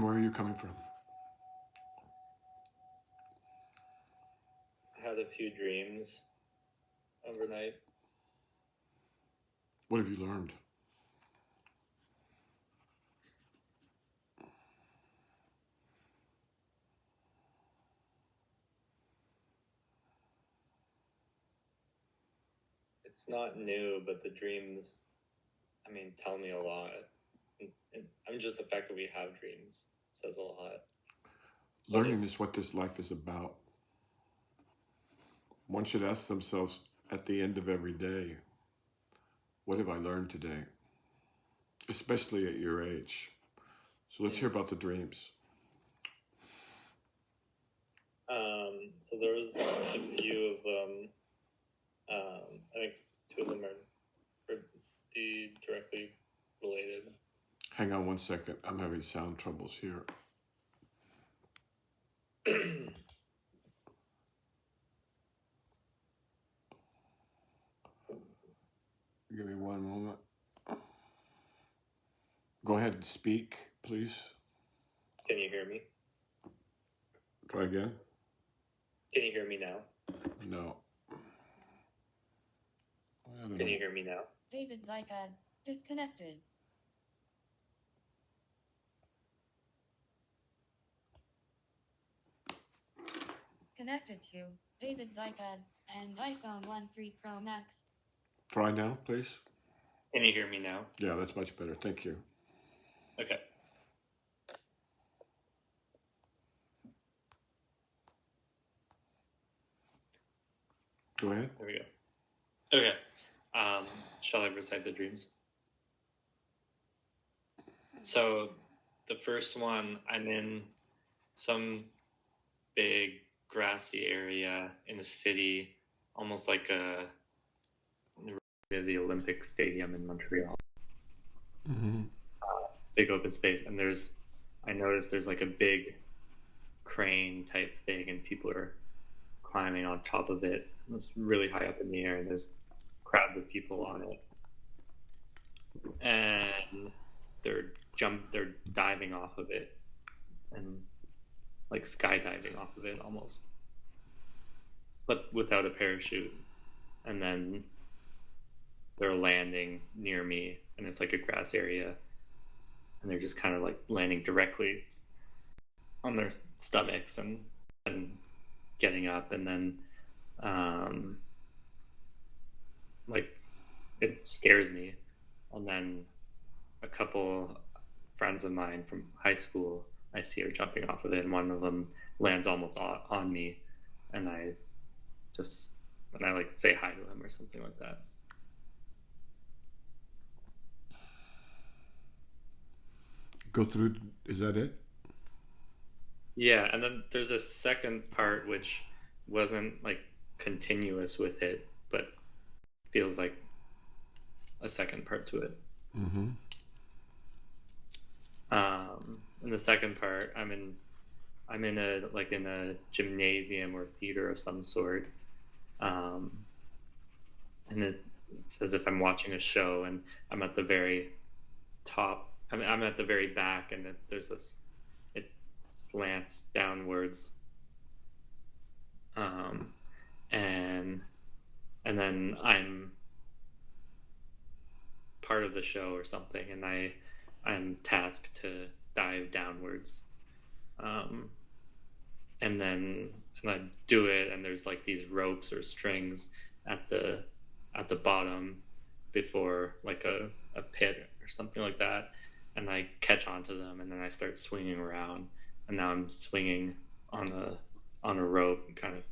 Where are you coming from? I had a few dreams overnight. What have you learned? It's not new, but the dreams, tell me a lot. Just the fact that we have dreams says a lot. Learning is what this life is about. One should ask themselves at the end of every day, what have I learned today? Especially at your age. So let's hear about the dreams. So there was a few of them. I think two of them are directly related. Hang on one second. I'm having sound troubles here. Give me one moment. Go ahead and speak, please. Can you hear me? Try again. Can you hear me now? No. Can you hear me now? David's iPad disconnected. Connected to David's iPad and iPhone 13 Pro Max. Try now, please. Can you hear me now? Yeah, that's much better. Thank you. Okay. Go ahead. There we go. Okay. Shall I recite the dreams? So the first one, I'm in some big grassy area in a city, almost like the Olympic Stadium in Montreal. Mm-hmm. Big open space, and I noticed there's like a big crane type thing, and people are climbing on top of it. It's really high up in the air, and there's crowds of people on it, and they're diving off of it, and like skydiving off of it almost, but without a parachute. And then they're landing near me, and it's like a grass area, and they're just kind of like landing directly on their stomachs and getting up, and then like it scares me. And then a couple friends of mine from high school, I see her jumping off of it, and one of them lands almost on me, and I like say hi to him or something like that. Go through, is that it? Yeah, and then there's a second part which wasn't like continuous with it, but feels like a second part to it. Mm-hmm. In the second part, I'm in a gymnasium or theater of some sort, and it's as if I'm watching a show, and I'm at the very top. I'm at the very back, and it slants downwards, and then I'm part of the show or something, and I'm tasked to dive downwards, and I do it, and there's like these ropes or strings at the bottom before like a pit or something like that, and I catch onto them, and then I start swinging around, and now I'm swinging on a rope and kind of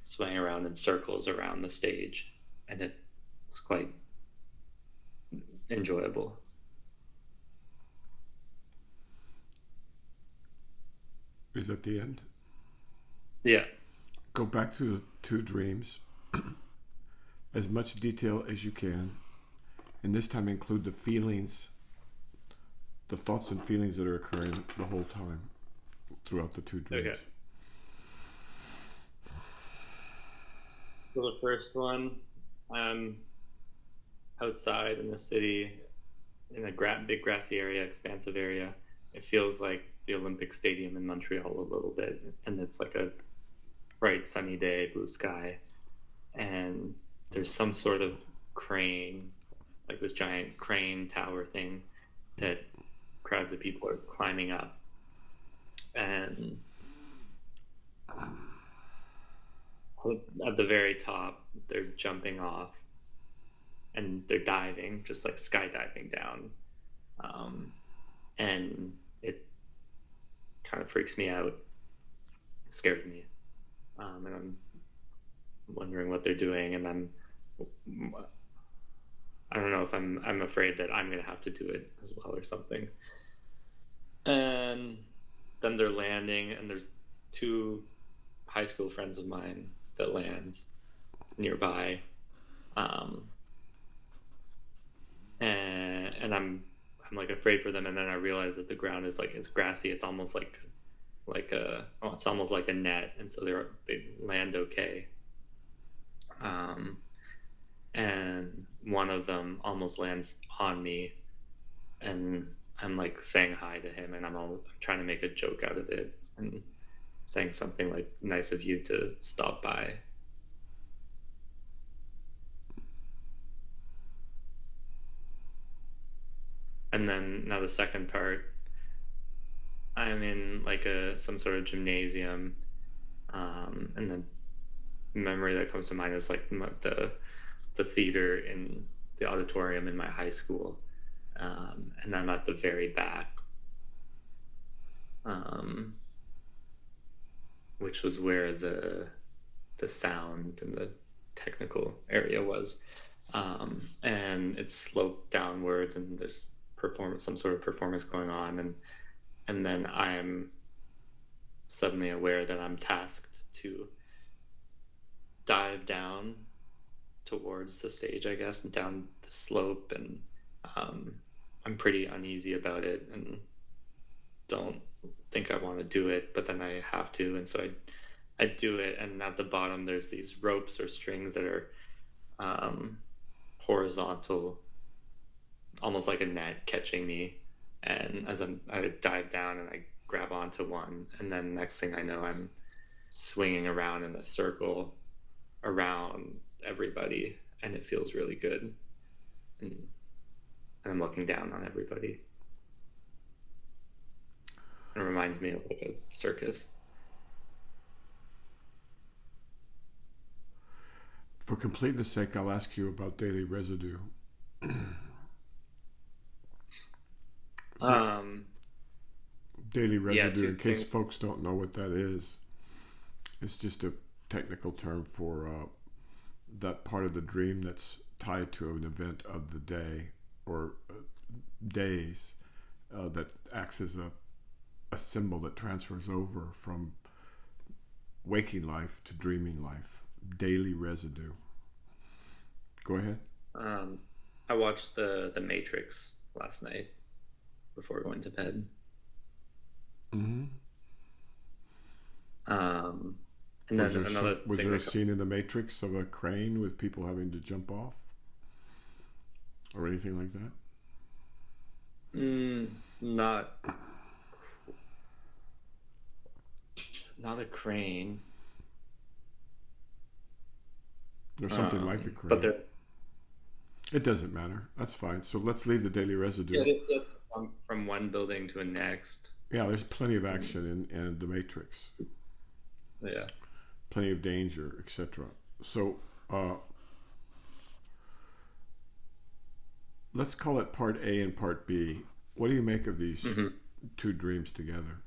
swaying around in circles around the stage, and it's quite enjoyable. Is that the end? Yeah. Go back to the two dreams. As much detail as you can, and this time include the feelings, the thoughts and feelings that are occurring the whole time throughout the two dreams. Okay. So the first one, I'm outside in the city in a big grassy area, expansive area, it feels like the Olympic Stadium in Montreal a little bit, and it's like a bright sunny day, blue sky, and there's some sort of crane, like this giant crane tower thing that crowds of people are climbing up, and at the very top they're jumping off and they're diving, just like skydiving down, and it kind of freaks me out, it scares me, and I'm wondering what they're doing, and I don't know if I'm afraid that I'm gonna have to do it as well or something. And then they're landing, and there's two high school friends of mine that lands nearby, and I'm like afraid for them, and then I realize that the ground is like, it's grassy, it's almost like it's almost like a net, and so they land okay. And one of them almost lands on me, and I'm like saying hi to him, and I'm trying to make a joke out of it and saying something like, nice of you to stop by. And then now the second part, I'm in like some sort of gymnasium, and the memory that comes to mind is like the theater in the auditorium in my high school, and I'm at the very back, which was where the sound and the technical area was, and it's sloped downwards, and there's some sort of performance going on, and then I'm suddenly aware that I'm tasked to dive down towards the stage, I guess, and down the slope, and I'm pretty uneasy about it and don't think I want to do it, but then I have to, and so I do it, and at the bottom there's these ropes or strings that are horizontal, almost like a net, catching me, and as I dive down and I grab onto one, and then next thing I know, I'm swinging around in a circle around everybody, and it feels really good, and I'm looking down on everybody. It reminds me of like a circus. For completeness sake, I'll ask you about daily residue. Daily residue, in case folks don't know what that is, it's just a technical term for that part of the dream that's tied to an event of the day or days, that acts as a symbol that transfers over from waking life to dreaming life. Daily residue. Go ahead. I watched the Matrix last night before going to bed. Mm-hmm. And then was there a scene in the Matrix of a crane with people having to jump off, or anything like that? Not a crane. Or something like a crane. But it doesn't matter. That's fine. So let's leave the daily residue. Yeah, it just from one building to the next. Yeah, there's plenty of action in the Matrix. Yeah. Plenty of danger, etc. So let's call it part A and part B. What do you make of these two dreams together?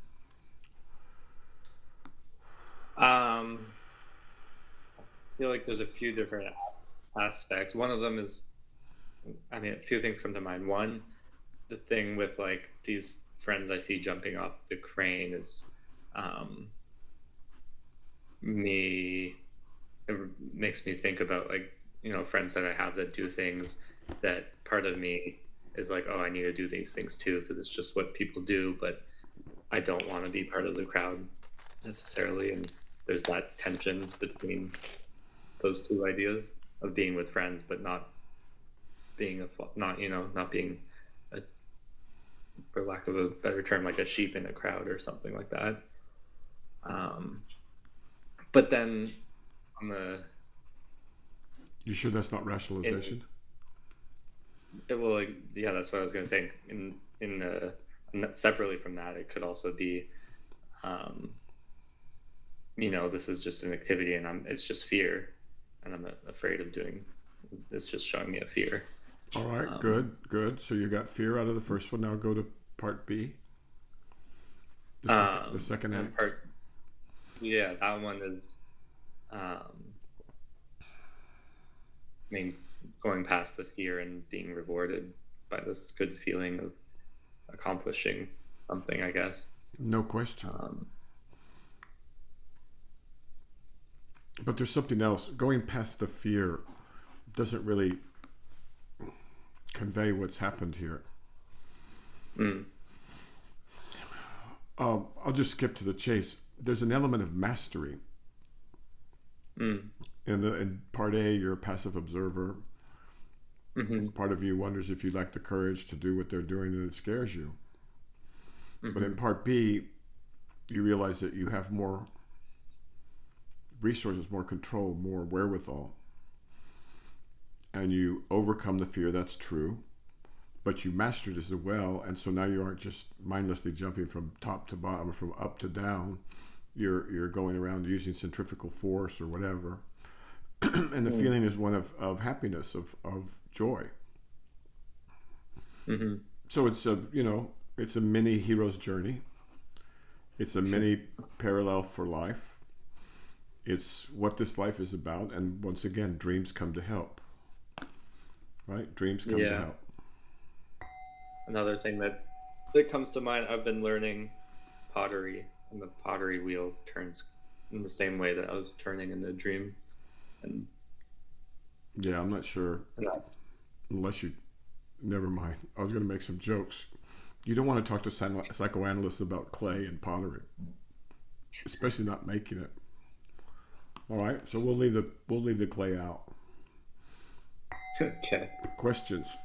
I feel like there's a few different aspects. One of them is, a few things come to mind. One, the thing with like these friends I see jumping off the crane is it makes me think about, like, friends that I have that do things that part of me is like, oh, I need to do these things too, because it's just what people do, but I don't want to be part of the crowd necessarily. And there's that tension between those two ideas of being with friends, but not being for lack of a better term, like a sheep in a crowd or something like that. But then on the You sure that's not rationalization? well, like, yeah, that's what I was going to say. Separately from that, it could also be, this is just an activity, and it's just fear, and I'm afraid of doing. It's just showing me a fear. All right, good. So you got fear out of the first one. Now go to part B. The second act. That one is, going past the fear and being rewarded by this good feeling of accomplishing something, I guess. No question. But there's something else. Going past the fear doesn't really convey what's happened here. I'll just skip to the chase. There's an element of mastery. In part A, you're a passive observer. Part of you wonders if you lack the courage to do what they're doing, and it scares you. But in part B, you realize that you have more resources, more control, more wherewithal. And you overcome the fear, that's true. But you mastered as well, and so now you aren't just mindlessly jumping from top to bottom or from up to down. You're going around using centrifugal force or whatever. And the feeling is one of happiness, of joy. So it's it's a mini hero's journey. It's a mini parallel for life. It's what this life is about, and once again, dreams come to help. Right? Dreams come to help. Another thing that comes to mind, I've been learning pottery, and the pottery wheel turns in the same way that I was turning in the dream. And yeah, I'm not sure. Unless you, never mind. I was going to make some jokes. You don't want to talk to psychoanalysts about clay and pottery, especially not making it. All right, so we'll leave the clay out. Okay. Questions?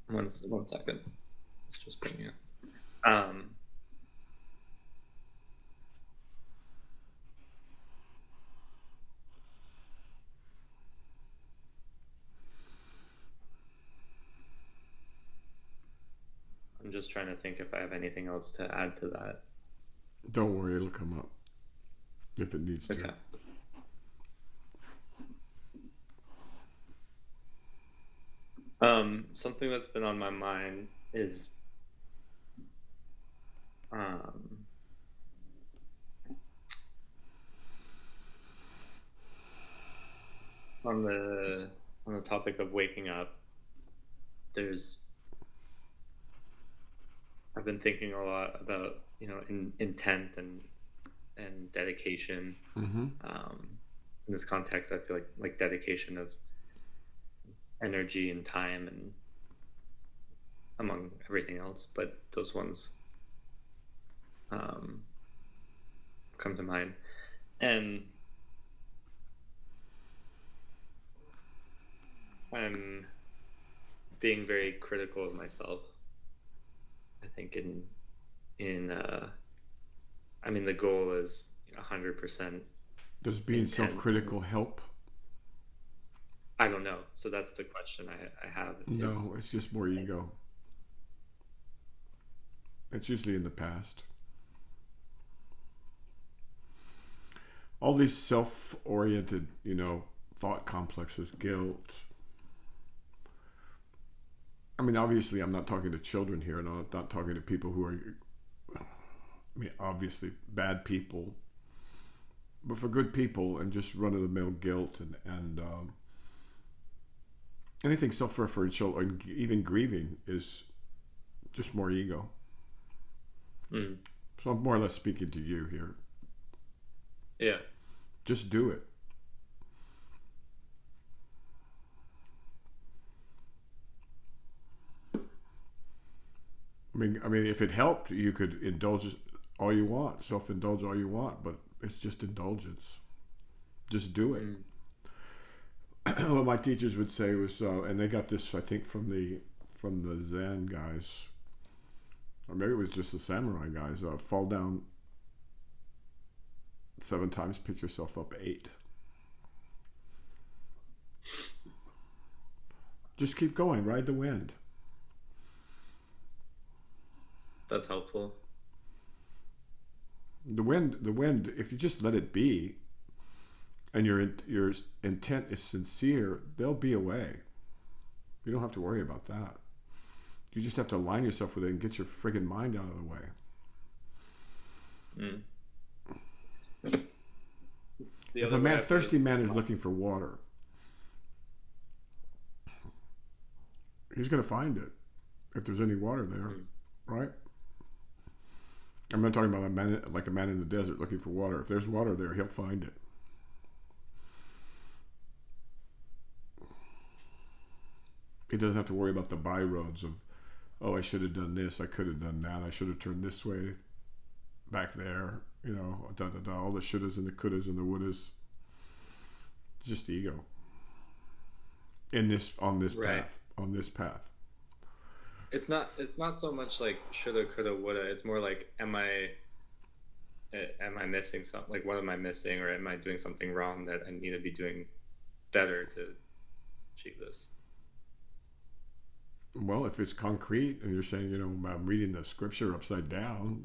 One second. Let's just bring it. I'm just trying to think if I have anything else to add to that. Don't worry, it'll come up if it needs to. Okay. Something that's been on my mind is on the topic of waking up. I've been thinking a lot about intent and dedication. In this context, I feel like dedication of energy and time, and among everything else, but those ones come to mind. And I'm being very critical of myself, I think, the goal is 100%. Does being self-critical help? I don't know. So that's the question I have. No, it's just more ego. It's usually in the past. All these self-oriented, thought complexes, guilt. Obviously, I'm not talking to children here, and I'm not talking to people who are, obviously bad people. But for good people and just run-of-the-mill guilt and anything self-referential or even grieving is just more ego. So I'm more or less speaking to you here. Yeah. Just do it. If it helped, you could indulge all you want, self-indulge all you want, but It's just indulgence. Just do it. Mm. What my teachers would say was, and they got this, I think, from the Zen guys, or maybe it was just the samurai guys. Fall down 7 times, pick yourself up 8. Just keep going, ride the wind. That's helpful. The wind. If you just let it be, and your intent is sincere, they'll be away. You don't have to worry about that. You just have to align yourself with it and get your friggin' mind out of the way. Mm. If a thirsty man is looking for water, he's going to find it if there's any water there, right? I'm not talking about a man in the desert looking for water. If there's water there, he'll find it. He doesn't have to worry about the byroads of, oh, I should have done this, I could have done that, I should have turned this way, back there, all the shouldas and the couldas and the wouldas. It's just ego. On this path. It's not so much like shoulda, coulda, woulda. It's more like, am I missing something? Like, what am I missing, or am I doing something wrong that I need to be doing better to achieve this? Well, if it's concrete and you're saying, I'm reading the scripture upside down,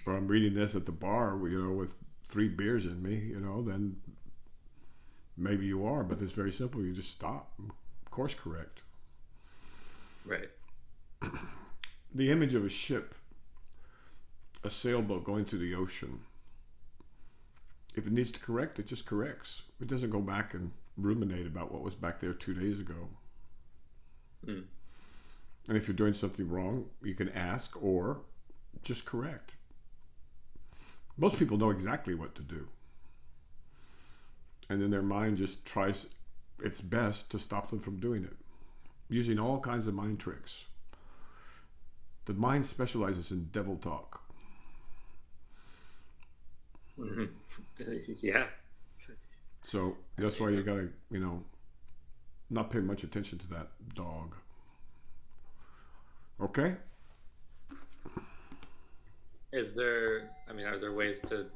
or I'm reading this at the bar, with 3 beers in me, then maybe you are, but it's very simple. You just stop, course correct. Right. The image of a ship, a sailboat going through the ocean, if it needs to correct, it just corrects. It doesn't go back and ruminate about what was back there 2 days ago. Mm. And if you're doing something wrong, you can ask or just correct. Most people know exactly what to do. And then their mind just tries its best to stop them from doing it, using all kinds of mind tricks. The mind specializes in devil talk. Mm-hmm. Yeah. So that's why you gotta, not pay much attention to that dog. Okay? Are there ways to,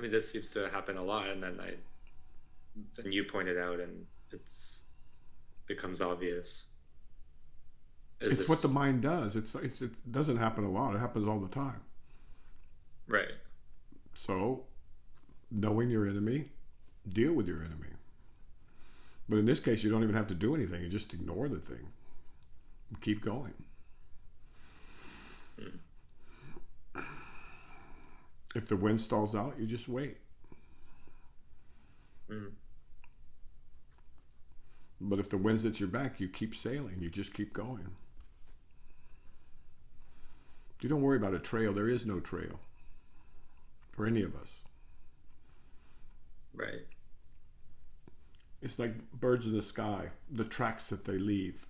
this seems to happen a lot, and then you pointed out, and it's becomes obvious. It's what the mind does. It doesn't happen a lot. It happens all the time. Right. So, knowing your enemy, deal with your enemy. But in this case, you don't even have to do anything. You just ignore the thing. Keep going. Mm. If the wind stalls out, you just wait. Mm. But if the wind's at your back, you keep sailing. You just keep going. You don't worry about a trail. There is no trail for any of us. Right. It's like birds in the sky, the tracks that they leave.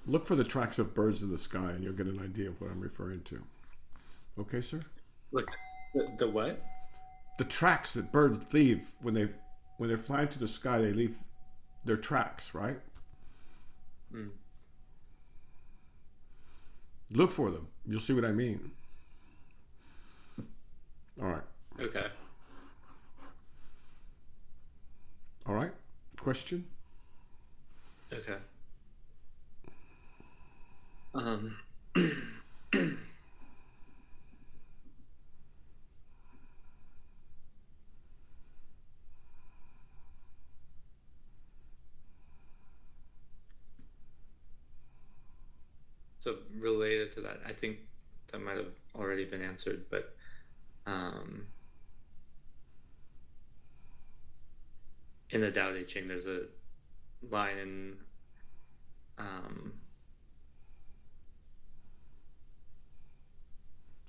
Look for the tracks of birds in the sky and you'll get an idea of what I'm referring to. Okay, sir? Look, the what? The tracks that birds leave when they're flying through the sky, they leave their tracks, right? Mm. Look for them. You'll see what I mean. All right. Okay. All right. Question? Okay. So related to that, I think that might have already been answered, but in the Tao Te Ching, there's a line in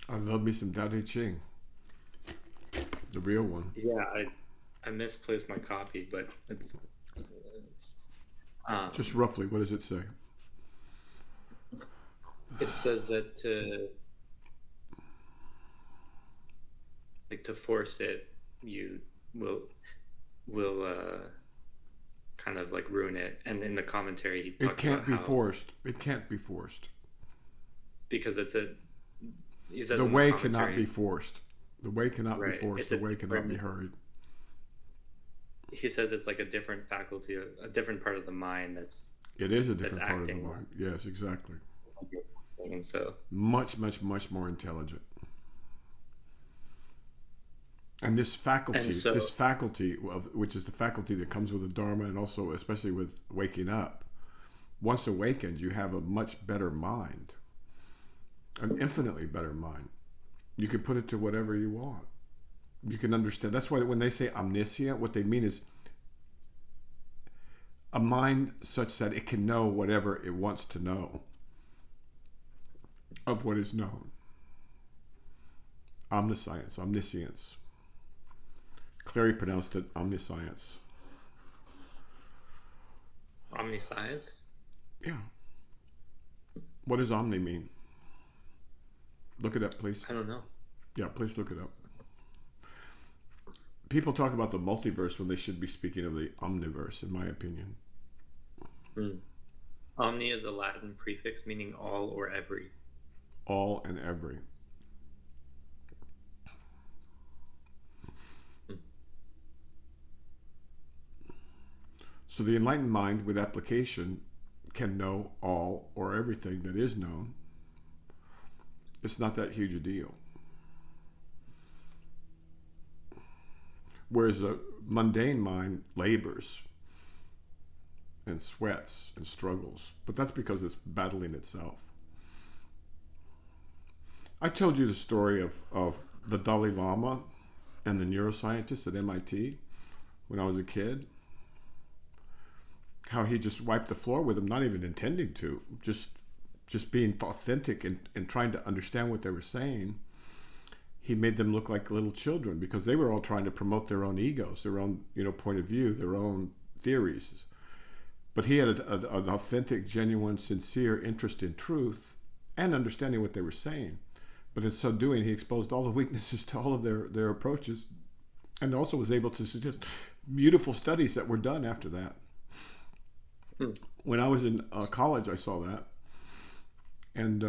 I love me some Tao Te Ching. The real one. Yeah, I misplaced my copy, but it's just roughly, what does it say? it says that to force it, you will kind of like ruin it. And in the commentary, he It talked about can't be how forced. It can't be forced. because he says The in the way commentary, cannot be forced. The way cannot be right? forced. It's The a way cannot be different. hurried. He says it's like a different faculty, a different part of the mind It is a that's different part of the acting. mind. Yes, exactly. And so, Much, much, much more intelligent. And this faculty, which is the faculty that comes with the Dharma, and also especially with waking up. Once awakened, you have a much better mind, an infinitely better mind. You can put it to whatever you want. You can understand. That's why when they say omniscient, what they mean is a mind such that it can know whatever it wants to know of what is known. Omniscience, omniscience. Clary pronounced it omniscience. omniscience. Yeah. What does omni mean? Look it up, please. I don't know. Yeah, please look it up. People talk about the multiverse when they should be speaking of the omniverse, in my opinion. Omni is a Latin prefix meaning all or every. All and every. So the enlightened mind with application can know all or everything that is known. It's not that huge a deal. Whereas a mundane mind labors and sweats and struggles, but that's because it's battling itself. I told you the story of the Dalai Lama and the neuroscientist at MIT when I was a kid. How he just wiped the floor with them, not even intending to, just being authentic and trying to understand what they were saying. He made them look like little children because they were all trying to promote their own egos, their own point of view, their own theories. But he had an authentic, genuine, sincere interest in truth and understanding what they were saying. But in so doing, he exposed all the weaknesses to all of their approaches, and also was able to suggest beautiful studies that were done after that. When I was in college, I saw that, and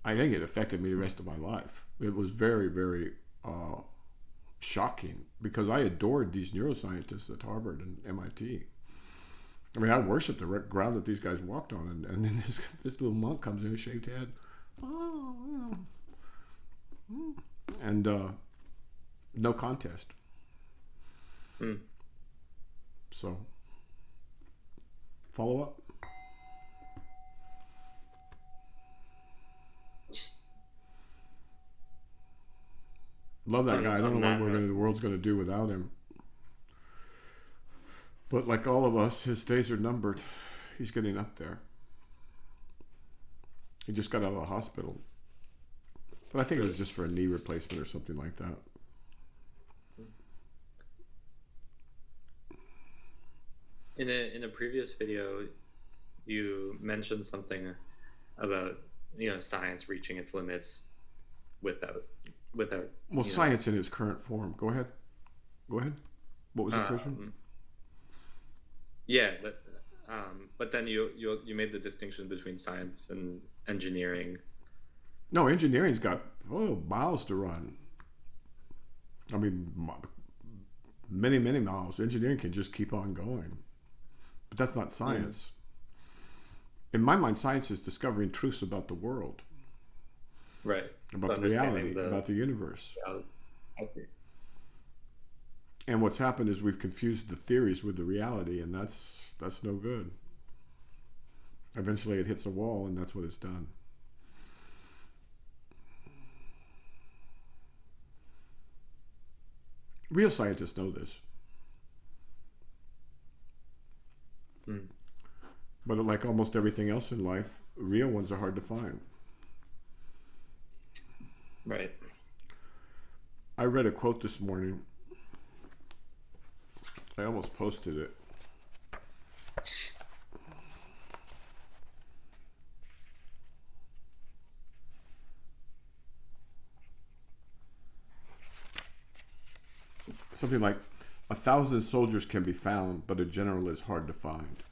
I think it affected me the rest of my life. It was very, very shocking because I adored these neuroscientists at Harvard and MIT. I mean, I worshipped the ground that these guys walked on, and then this little monk comes in, shaved head, and no contest. So. Follow up? Love that guy. I don't know what the world's going to do without him. But like all of us, his days are numbered. He's getting up there. He just got out of the hospital. But I think it was just for a knee replacement or something like that. In a previous video, you mentioned something about science reaching its limits without. Well, science in its current form. Go ahead. What was the question? Yeah, but then you made the distinction between science and engineering. No, engineering's got miles to run. I mean, many, many miles. Engineering can just keep on going. But that's not science. In my mind, science is discovering truths about the world. Right. About the reality, about the universe. Okay. And what's happened is we've confused the theories with the reality, and that's no good. Eventually it hits a wall, and that's what it's done. Real scientists know this. But like almost everything else in life, real ones are hard to find. Right. I read a quote this morning. I almost posted it. something like 1,000 soldiers can be found, but a general is hard to find.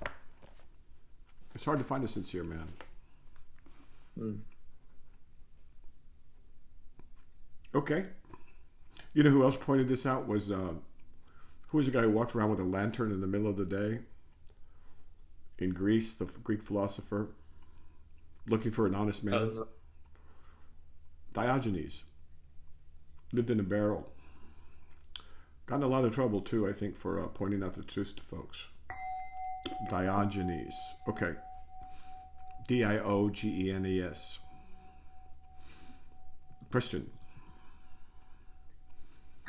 It's hard to find a sincere man. Okay. You know who else pointed this out was, who was the guy who walked around with a lantern in the middle of the day? In Greece, the Greek philosopher, looking for an honest man. Diogenes. Lived in a barrel. Got in a lot of trouble too, I think, for pointing out the truth to folks. Diogenes. Okay. Diogenes. Question.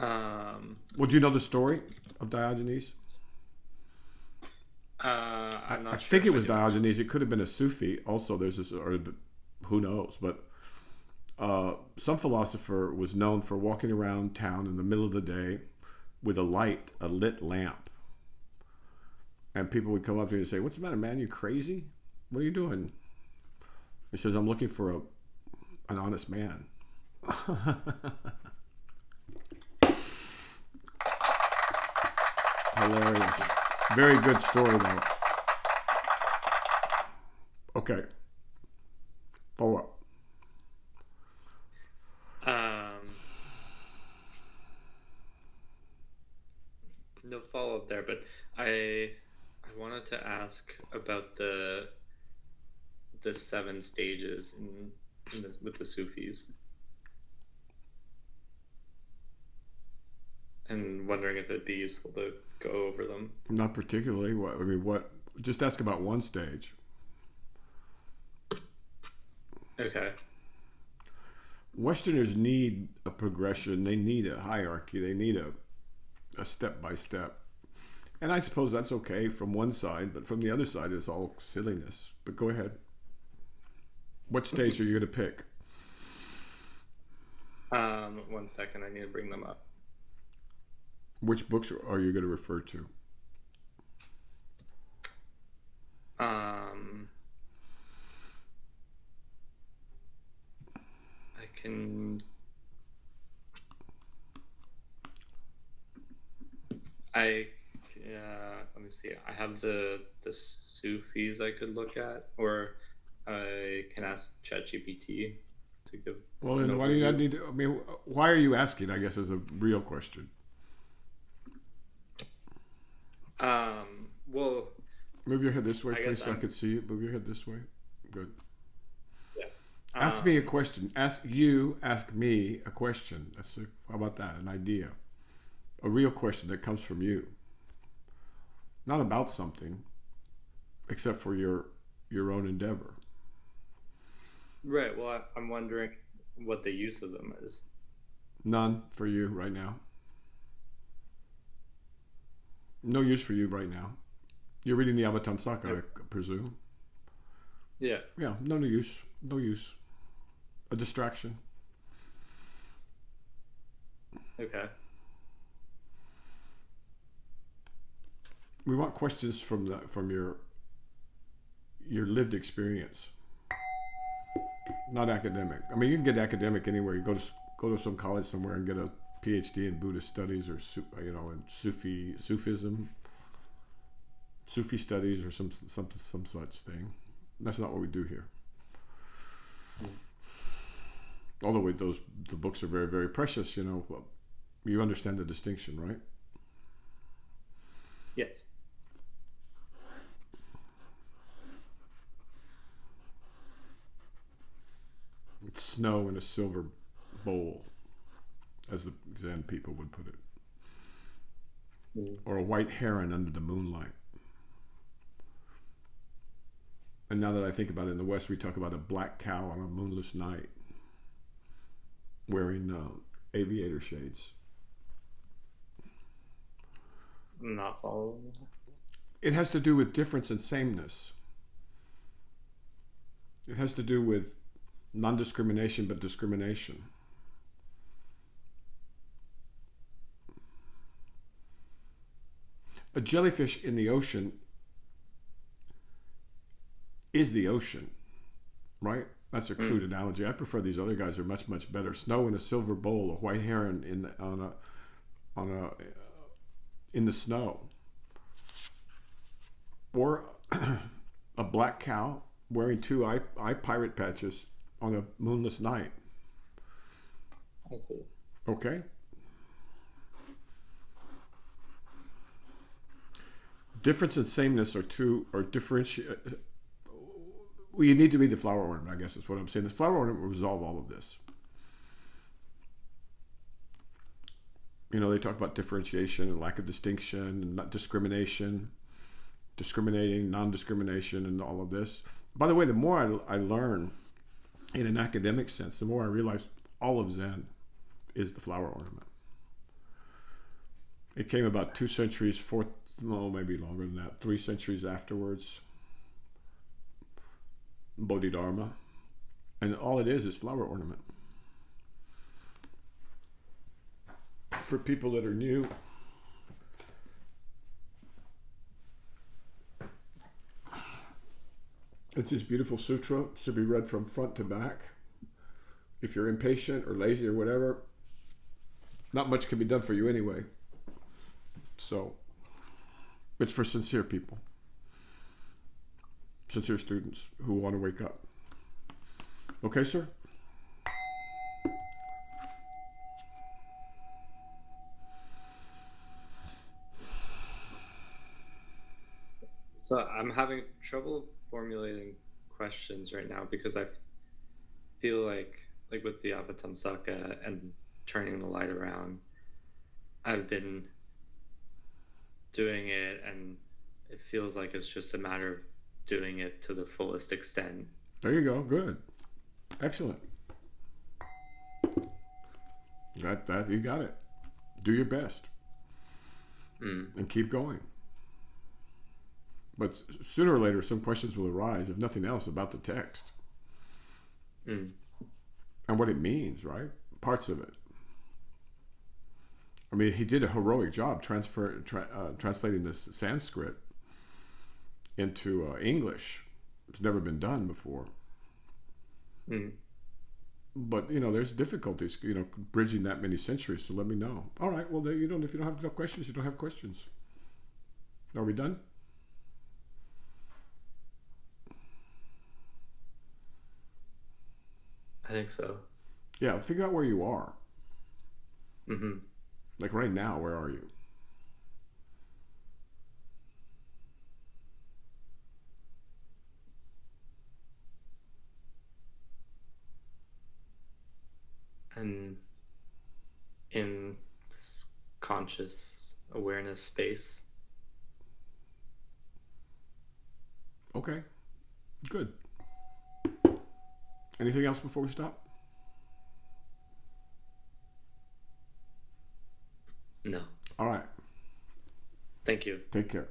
Well, do you know the story of Diogenes? I'm not I sure think it if I was do. Diogenes. It could have been a Sufi. Also, there's this, who knows? But some philosopher was known for walking around town in the middle of the day with a lit lamp. And people would come up to him and say, "What's the matter, man? You crazy? What are you doing?" He says, "I'm looking for an honest man." Hilarious. Very good story, though. Okay. Follow up. No follow up there, but I wanted to ask about the 7 stages with the Sufis, and wondering if it'd be useful to go over them. Not particularly. What? Just ask about one stage. Okay. Westerners need a progression. They need a hierarchy. They need a step by step. And I suppose that's okay from one side, but from the other side, it's all silliness. But go ahead. What stage are you going to pick? 1 second, I need to bring them up. Which books are you going to refer to? I can. Let me see. I have the Sufis I could look at, or I can ask ChatGPT to give. Well, then why do you not need to? I mean, why are you asking? I guess is a real question. Well, move your head this way, I please, guess so I can see you. Move your head this way. Good. Yeah. Ask me a question. Ask me a question. How about that? An idea. A real question that comes from you. Not about something, except for your own endeavor. Right. Well, I'm wondering what the use of them is. None for you right now. No use for you right now. You're reading the Avatamsaka, I presume. Yeah. Yeah, no use. No use. A distraction. Okay. We want questions from your lived experience, not academic. I mean, you can get academic anywhere. You go to some college somewhere and get a PhD in Buddhist studies, or in Sufism, Sufi studies, or some such thing. That's not what we do here. Although the books are very, very precious, you understand the distinction, right? Yes. It's snow in a silver bowl, as the Zen people would put it. Or a white heron under the moonlight. And now that I think about it, in the West, we talk about a black cow on a moonless night wearing aviator shades. I'm not following. It has to do with difference and sameness. It has to do with non-discrimination, but discrimination. A jellyfish in the ocean is the ocean, right? That's a crude analogy. I prefer these other guys are much, much better. Snow in a silver bowl, a white heron in the snow, or a black cow wearing two eye pirate patches on a moonless night. I see. Okay? Difference and sameness are differentiate. Well, you need to be the flower ornament, I guess is what I'm saying. This flower ornament will resolve all of this. You know, they talk about differentiation and lack of distinction and not discrimination, discriminating, non-discrimination, and all of this. By the way, the more I learn in an academic sense, the more I realize all of Zen is the flower ornament. It came about 2 centuries, maybe longer than that, 3 centuries afterwards, Bodhidharma, and all it is flower ornament. For people that are new, it's this beautiful sutra to be read from front to back. If you're impatient or lazy or whatever, not much can be done for you anyway. So it's for sincere people, sincere students who want to wake up. Okay, sir? So I'm having trouble formulating questions right now because I feel like with the Avatamsaka and turning the light around, I've been doing it and it feels like it's just a matter of doing it to the fullest extent. There you go. Good. Excellent. That you got it. Do your best. And keep going. But sooner or later, some questions will arise, if nothing else, about the text. And what it means, right? Parts of it. I mean, he did a heroic job translating this Sanskrit into English. It's never been done before. But, you know, there's difficulties, you know, bridging that many centuries, so let me know. All right, well, if you don't have no questions, you don't have questions. Are we done? I think so. Yeah, figure out where you are. Like right now, where are you? And in this conscious awareness space. Okay, good. Anything else before we stop? No. All right. Thank you. Take care.